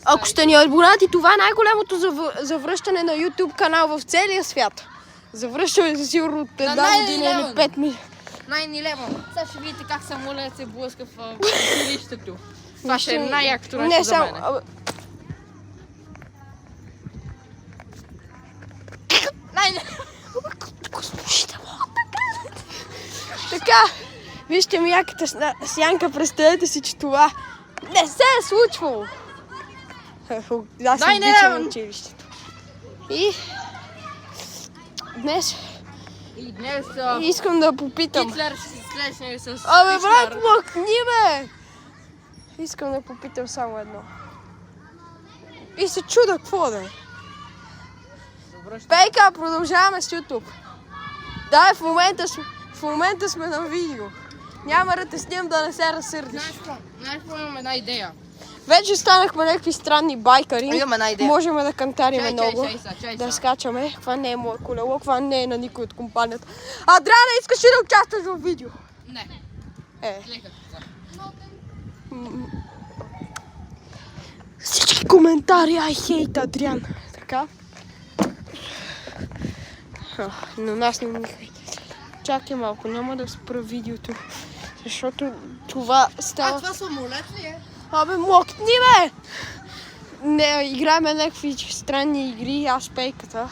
Ако сте ни абонати, това е най-голямото завръщане на YouTube канал в целия свят. Завръщаме за сигурно от една година или 5 ми. 9/11. Сега ще видите как самолет се блъска в училището. Това ще е най-якото нещо Не за само. мен. Така, вижте ми яката сянка, представете си, че това не се е случвало. Аз обичам училището. И днес искам да попитам. Хитлер ще се слечне с Абе, брат, махни ме! Искам да попитам само едно. И се чуда какво да е. Пейка, продължаваме с YouTube. Да, в момента сме на видео. Няма да те снимам да не се разсърдиш. Знаеш, имам една идея. Вече станахме някакви странни байкари. Имам една идея. Можем да кантариме много. Чай Да скачаме. Това не е мое колело, това не е на никой от компанията. Адриана, искаш ли да участваш в видео? Не. Лека. Всички коментари, I hate Адриан. Така. Но нас не умихме. Чакай малко, няма да спра видеото. Защото това става... Това самолет ли е? Абе, мокни ме! Не, играем някакви странни игри, аз пейката.